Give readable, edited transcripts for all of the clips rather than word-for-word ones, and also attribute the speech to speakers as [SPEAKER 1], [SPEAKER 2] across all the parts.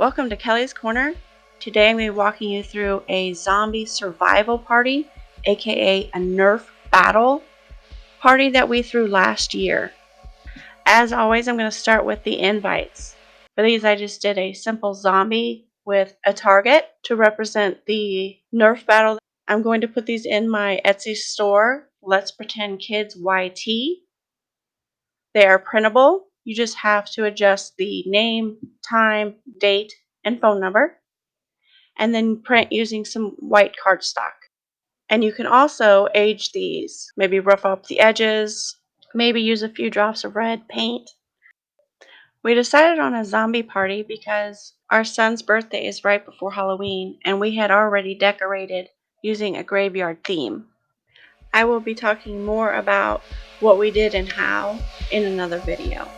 [SPEAKER 1] Welcome to Kelly's Corner. Today I'm going to be walking you through a zombie survival party, aka a Nerf Battle party that we threw last year. As always, I'm going to start with the invites. For these, I just did a simple zombie with a target to represent the Nerf Battle. I'm going to put these in my Etsy store, Let's Pretend Kids YT. They are printable. You just have to adjust the name, time, date, and phone number, and then print using some white cardstock. And you can also age these, maybe rough up the edges, maybe use a few drops of red paint. We decided on a zombie party because our son's birthday is right before Halloween, and we had already decorated using a graveyard theme. I will be talking more about what we did and how in another video.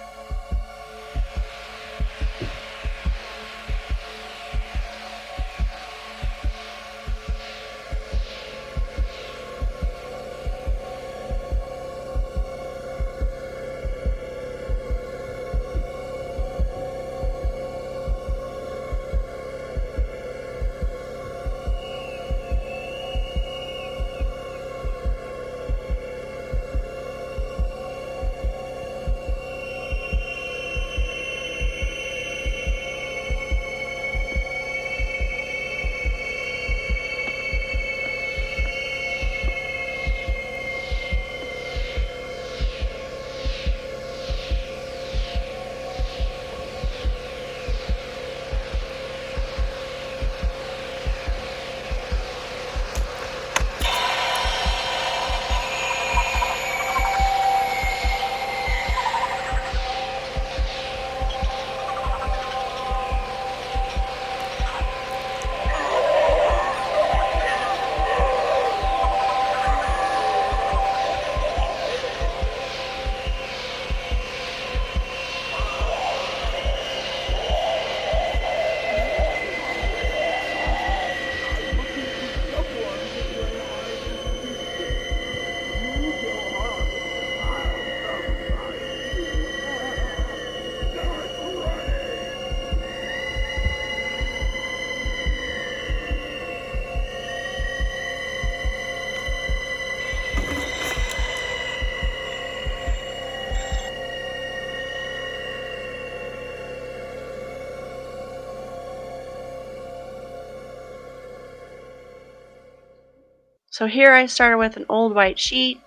[SPEAKER 1] So here I started with an old white sheet,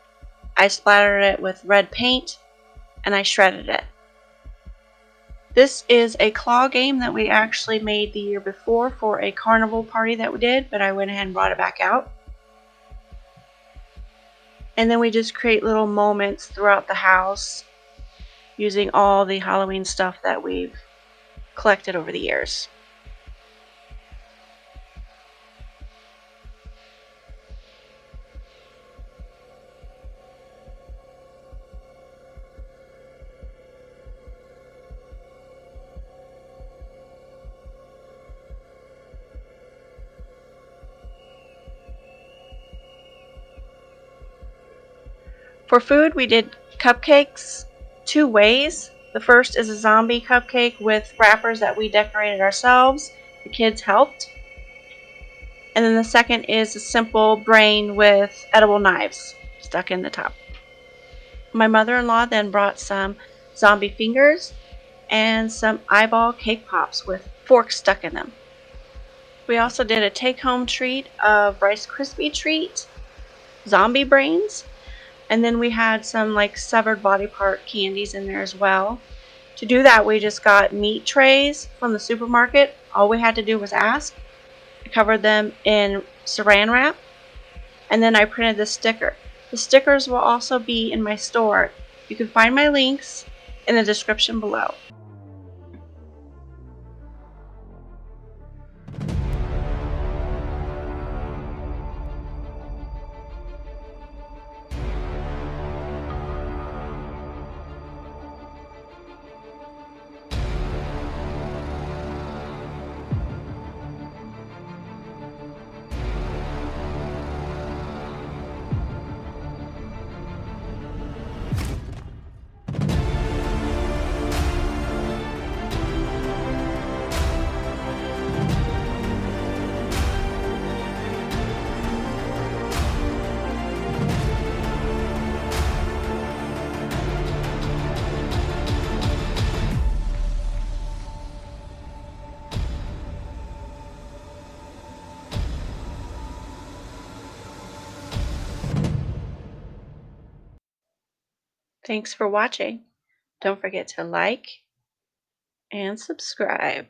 [SPEAKER 1] I splattered it with red paint, and I shredded it. This is a claw game that we actually made the year before for a carnival party that we did, but I went ahead and brought it back out. And then we just create little moments throughout the house using all the Halloween stuff that we've collected over the years. For food, we did cupcakes two ways. The first is a zombie cupcake with wrappers that we decorated ourselves. The kids helped. And then the second is a simple brain with edible knives stuck in the top. My mother-in-law then brought some zombie fingers and some eyeball cake pops with forks stuck in them. We also did a take-home treat of Rice Krispie treat, zombie brains, and then we had some like severed body part candies in there as well. To do that, we just got meat trays from the supermarket. All we had to do was ask. I covered them in saran wrap, and then I printed the sticker. The stickers will also be in my store. You can find my links in the description below. Thanks for watching. Don't forget to like and subscribe.